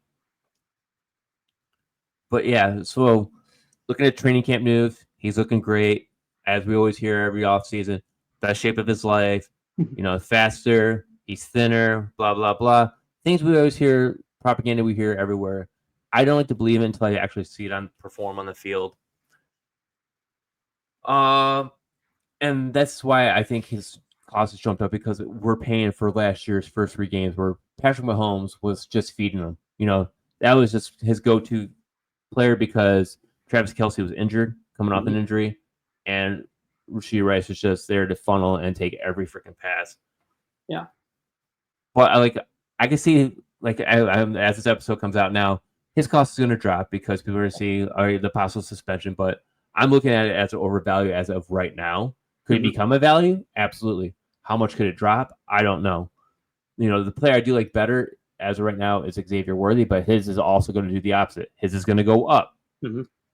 A: But yeah, so looking at training camp news, he's looking great. As we always hear every offseason, best shape of his life, faster, he's thinner, blah, blah, blah. things we always hear, propaganda we hear everywhere. I don't like to believe it until I actually see it perform on the field. And that's why I think his cost has jumped up, because we're paying for last year's first 3 games where Patrick Mahomes was just feeding them. That was just his go-to player because Travis Kelce was injured, coming off an injury, and Rashee Rice was just there to funnel and take every freaking pass.
B: Yeah.
A: But I can see, as this episode comes out now, his cost is going to drop because people are going to see the possible suspension. But I'm looking at it as an overvalue as of right now. Could it become a value? Absolutely. How much could it drop? I don't know. The player I do like better as of right now is Xavier Worthy, but his is also going to do the opposite. His is going to go up.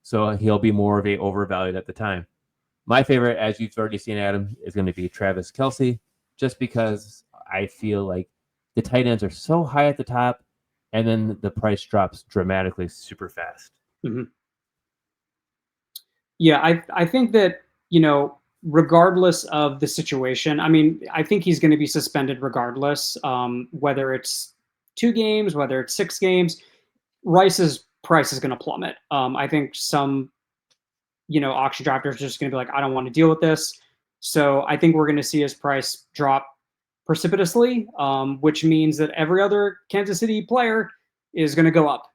A: So he'll be more of a overvalued at the time. My favorite, as you've already seen, Adam, is going to be Travis Kelce, just because I feel like the tight ends are so high at the top, and then the price drops dramatically super fast.
B: Yeah, I think that, regardless of the situation, I mean, I think he's going to be suspended regardless, whether it's 2 games, whether it's 6 games. Rice's price is going to plummet. I think some, auction drafters are just going to be like, I don't want to deal with this. So I think we're going to see his price drop precipitously, which means that every other Kansas City player is going to go up.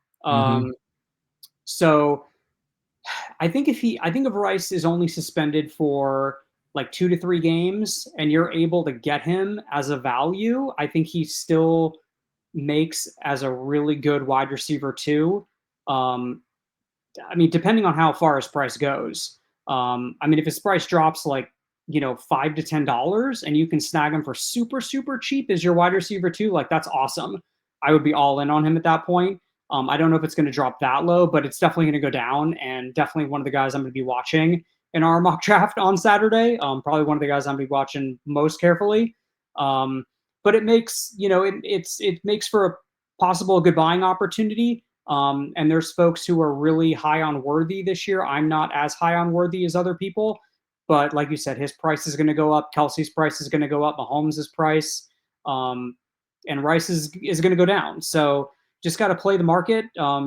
B: So I think if Rice is only suspended for like 2 to 3 games and you're able to get him as a value, I think he still makes as a really good wide receiver too. I mean, depending on how far his price goes. I mean, if his price drops like, $5 to $10 and you can snag him for super, super cheap as your wide receiver too, like that's awesome. I would be all in on him at that point. I don't know if it's going to drop that low, but it's definitely going to go down, and definitely one of the guys I'm going to be watching in our mock draft on Saturday. Probably one of the guys I'm going to be watching most carefully. But it makes, it makes for a possible good buying opportunity. And there's folks who are really high on Worthy this year. I'm not as high on Worthy as other people, but like you said, his price is going to go up. Kelsey's price is going to go up. Mahomes' price, and Rice is going to go down. So just got to play the market,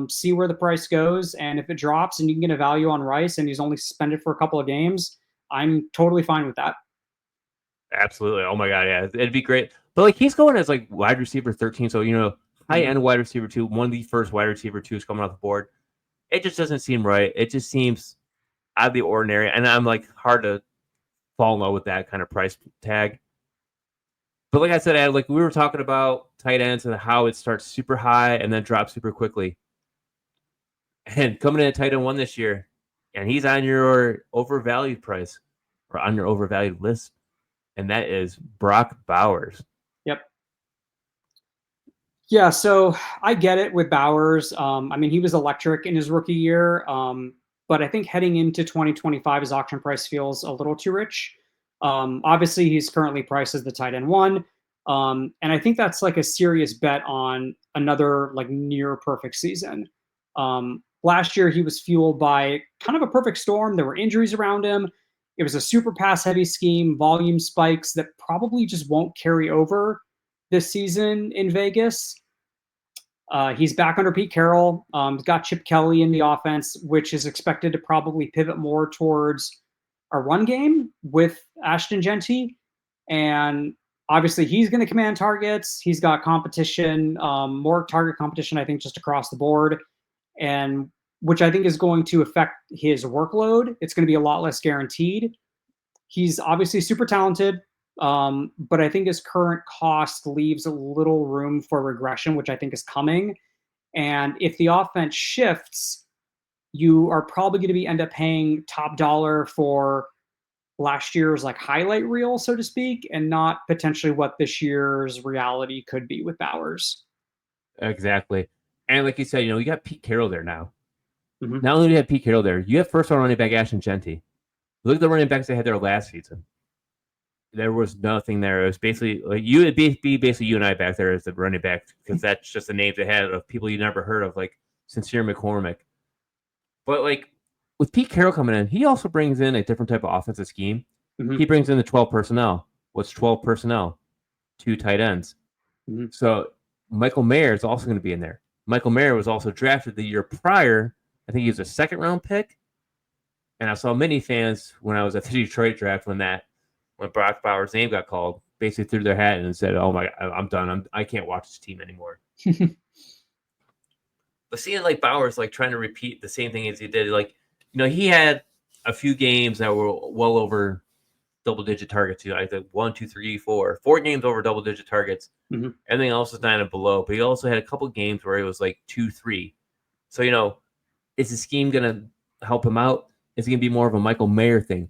B: see where the price goes, and if it drops and you can get a value on Rice and he's only suspended for a couple of games, I'm totally fine with that.
A: Absolutely. Oh my God, yeah, it'd be great. But he's going as wide receiver 13, so high end wide receiver 2, one of the first wide receiver 2s coming off the board. It just doesn't seem right. It just seems out of the ordinary, and I'm hard to fall in love with that kind of price tag. But like I said, Ed, we were talking about tight ends and how it starts super high and then drops super quickly. And coming in at tight end 1 this year, and he's on your overvalued price or on your overvalued list, and that is Brock Bowers.
B: Yep. Yeah, so I get it with Bowers. I mean, he was electric in his rookie year, but I think heading into 2025, his auction price feels a little too rich. Obviously, he's currently priced as the tight end 1. And I think that's a serious bet on another near perfect season. Last year, he was fueled by kind of a perfect storm. There were injuries around him. It was a super pass heavy scheme, volume spikes that probably just won't carry over this season in Vegas. He's back under Pete Carroll. He's got Chip Kelly in the offense, which is expected to probably pivot more towards a run game with Ashton Genty. And obviously he's going to command targets. He's got competition, more target competition, I think, just across the board, and which I think is going to affect his workload. It's going to be a lot less guaranteed. He's obviously super talented, but I think his current cost leaves a little room for regression, which I think is coming. And if the offense shifts, you are probably going to end up paying top dollar for last year's highlight reel, so to speak, and not potentially what this year's reality could be with Bowers.
A: Exactly. And like you said, you got Pete Carroll there now. Not only do you have Pete Carroll there, you have first-round running back Ashton Genty. Look at the running backs they had there last season. There was nothing there. It was basically you would be basically you and I back there as the running back, because that's just the names they had of people you never heard of, like Sincere McCormick. But with Pete Carroll coming in, he also brings in a different type of offensive scheme. He brings in the 12 personnel. What's 12 personnel? 2 tight ends. So Michael Mayer is also going to be in there. Michael Mayer was also drafted the year prior. I think he was a second-round pick. And I saw many fans when I was at the Detroit draft when Brock Bowers' name got called, basically threw their hat in and said, "Oh my, I'm done. I can't watch this team anymore." But seeing like Bowers like trying to repeat the same thing as he did, like he had a few games that were well over double-digit targets. I think 1, 2, 3, 4 games over double-digit targets.
B: Mm-hmm.
A: Everything else is 9 and below. But he also had a couple games where it was like 2, 3. So is the scheme gonna help him out? Is it going to be more of a Michael Mayer thing?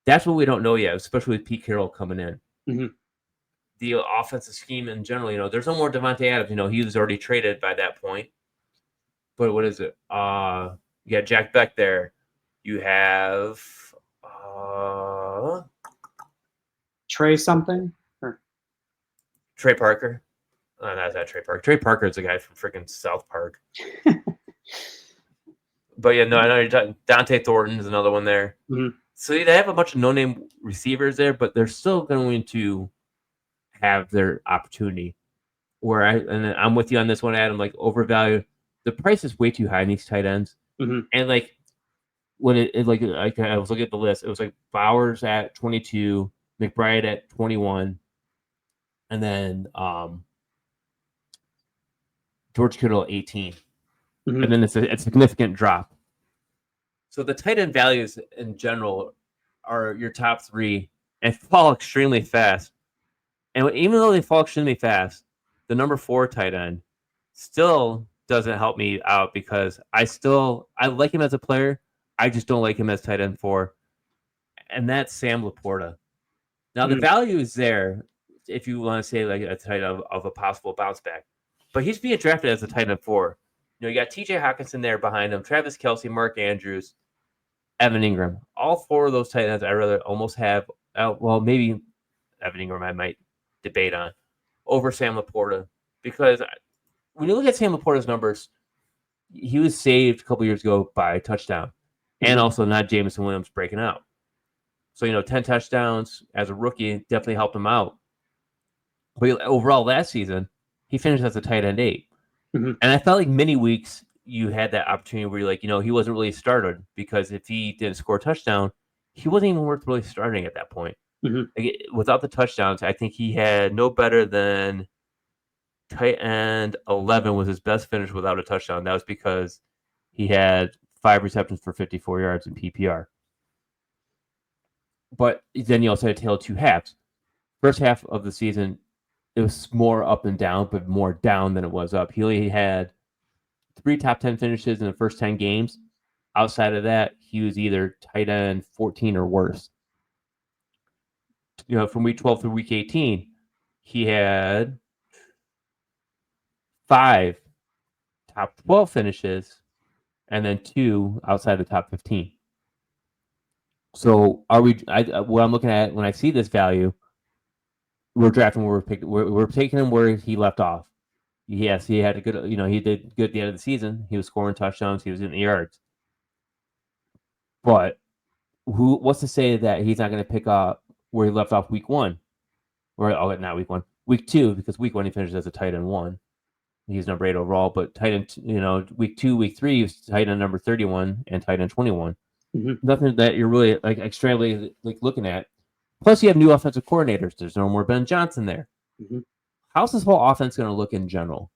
A: That's what we don't know yet, especially with Pete Carroll coming in.
B: Mm-hmm.
A: The offensive scheme in general, there's no more Devontae Adams. He was already traded by that point. But what is it? You got Jack Beck there. You have
B: Trey something? Or...
A: Trey Parker. That's not Trey Parker. Trey Parker is a guy from freaking South Park. But yeah, no, I know you're talking. Dante Thornton is another one there.
B: Mm-hmm.
A: So they have a bunch of no-name receivers there, but they're still going to have their opportunity. And I'm with you on this one, Adam. Like overvalued, the price is way too high in these tight ends.
B: Mm-hmm.
A: And like when like I was looking at the list, it was like Bowers at 22, McBride at 21, and then George Kittle at 18.
B: Mm-hmm.
A: And then it's a significant drop. So the tight end values in general are your top 3 and fall extremely fast. And even though they fall extremely fast, the number 4 tight end still doesn't help me out because I like him as a player. I just don't like him as tight end 4. And that's Sam LaPorta. Now, the value is there if you want to say like a tight end of a possible bounce back. But he's being drafted as a tight end 4. You got TJ Hawkinson there behind him, Travis Kelce, Mark Andrews, Evan Ingram. All 4 of those tight ends I rather almost have. Well, maybe Evan Ingram I might debate on over Sam LaPorta, because when you look at Sam LaPorta's numbers, he was saved a couple years ago by a touchdown, and also not Jameson Williams breaking out. So 10 touchdowns as a rookie definitely helped him out. But overall last season, he finished as a tight end 8.
B: Mm-hmm.
A: And I felt like many weeks you had that opportunity where you're like, he wasn't really started, because if he didn't score a touchdown, he wasn't even worth really starting at that point.
B: Mm-hmm.
A: Like, without the touchdowns, I think he had no better than tight end 11 was his best finish without a touchdown. That was because he had 5 receptions for 54 yards in PPR. But then you also had a tale of 2 halves. First half of the season, it was more up and down, but more down than it was up. He only had 3 top 10 finishes in the first 10 games. Outside of that, he was either tight end 14 or worse. From week 12 through week 18, he had 5 top 12 finishes and then 2 outside the top 15. So what I'm looking at when I see this value, we're drafting where we're taking him where he left off. Yes, he had a good, he did good at the end of the season. He was scoring touchdowns. He was in the yards. But what's to say that he's not going to pick up where he left off week 1? Or not week 1, week 2, because week 1 he finished as a tight end 1. He's number 8 overall, but tight end, week 2, week 3, he was tight end number 31 and tight end 21.
B: Mm-hmm.
A: Nothing that you're really like extremely like looking at. Plus, you have new offensive coordinators. There's no more Ben Johnson there.
B: Mm-hmm.
A: How's this whole offense going to look in general?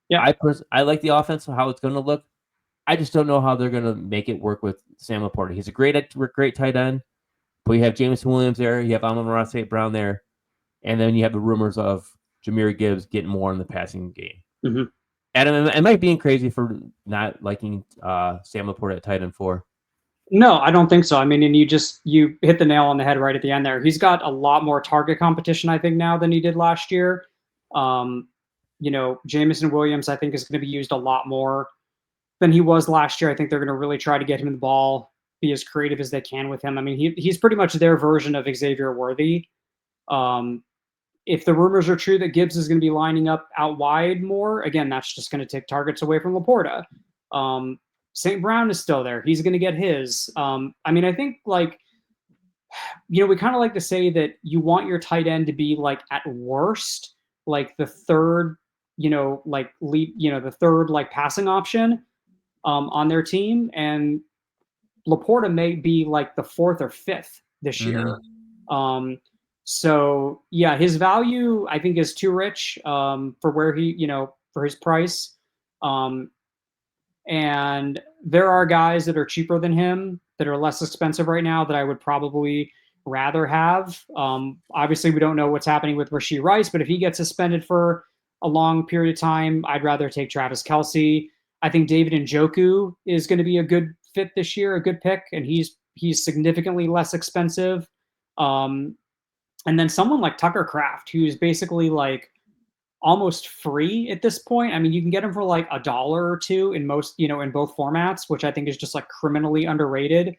B: Yeah,
A: I like the offense, how it's going to look. I just don't know how they're going to make it work with Sam LaPorta. He's a great tight end, but you have Jameson Williams there. You have Amon-Ra St. Brown there. And then you have the rumors of Jahmyr Gibbs getting more in the passing game.
B: Mm-hmm.
A: Adam, am I being crazy for not liking Sam LaPorta at tight end 4?
B: No, I don't think so. I mean, and you hit the nail on the head right at the end there. He's got a lot more target competition, I think, now than he did last year. Jameson Williams, I think, is going to be used a lot more than he was last year. I think they're going to really try to get him the ball, be as creative as they can with him. I mean, he's pretty much their version of Xavier Worthy. If the rumors are true that Gibbs is going to be lining up out wide more, again, that's just going to take targets away from LaPorta. St. Brown is still there. He's going to get his. I mean, I think we kind of like to say that you want your tight end to be like at worst, like the third like lead, the third like passing option on their team, and LaPorta may be like the fourth or fifth this year. So yeah, his value I think is too rich for where he, for his price. And there are guys that are cheaper than him that are less expensive right now that I would probably rather have. Obviously, we don't know what's happening with Rashee Rice, but if he gets suspended for a long period of time, I'd rather take Travis Kelce. I think David Njoku is going to be a good fit this year, a good pick, and he's significantly less expensive. And then someone like Tucker Kraft, who's basically like almost free at this point. I mean, you can get him for like $1 or $2 in most, in both formats, which I think is just like criminally underrated.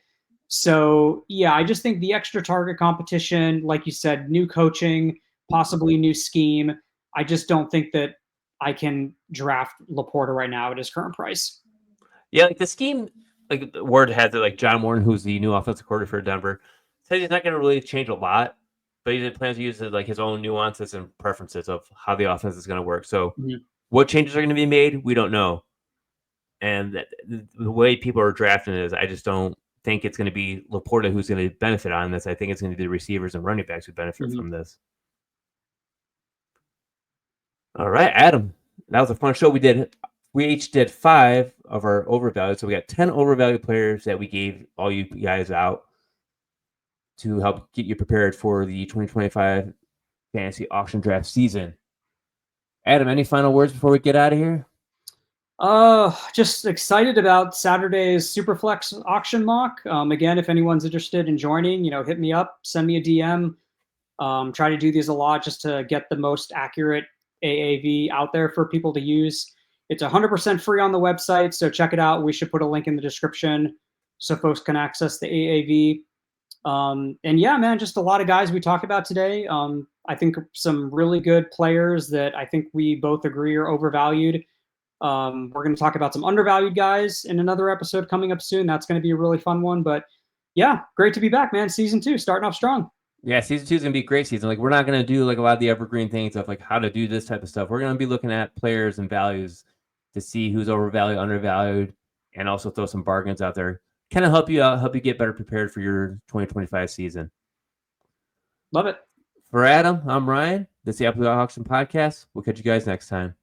B: So yeah, I just think the extra target competition, like you said, new coaching, possibly new scheme. I just don't think that I can draft LaPorta right now at his current price.
A: Yeah, like the scheme, like word has it, like John Warren, who's the new offensive coordinator for Denver, says he's not going to really change a lot, but he plans to use like his own nuances and preferences of how the offense is going to work. So, what changes are going to be made, we don't know. And the way people are drafting it is, I just don't think it's going to be LaPorta who's going to benefit on this. I think it's going to be the receivers and running backs who benefit from this. All right, Adam, that was a fun show. We each did 5 of our overvalued. So we got 10 overvalued players that we gave all you guys out to help get you prepared for the 2025 fantasy auction draft season. Adam, any final words before we get out of here?
B: Just excited about Saturday's Superflex auction mock. Again, if anyone's interested in joining, hit me up, send me a DM. Try to do these a lot just to get the most accurate AAV out there for people to use. It's 100% free on the website, so check it out. We should put a link in the description so folks can access the AAV. And yeah, man, just a lot of guys we talked about today. I think some really good players that I think we both agree are overvalued. We're going to talk about some undervalued guys in another episode coming up soon. That's going to be a really fun one. But yeah, great to be back, man. Season 2 starting off strong.
A: Yeah, season 2 is going to be a great season. Like, we're not going to do like a lot of the evergreen things of like how to do this type of stuff. We're going to be looking at players and values to see who's overvalued, undervalued, and also throw some bargains out there. Kind of help you out, help you get better prepared for your 2025 season.
B: Love it.
A: For Adam, I'm Ryan. This is the Apple Auction Podcast. We'll catch you guys next time.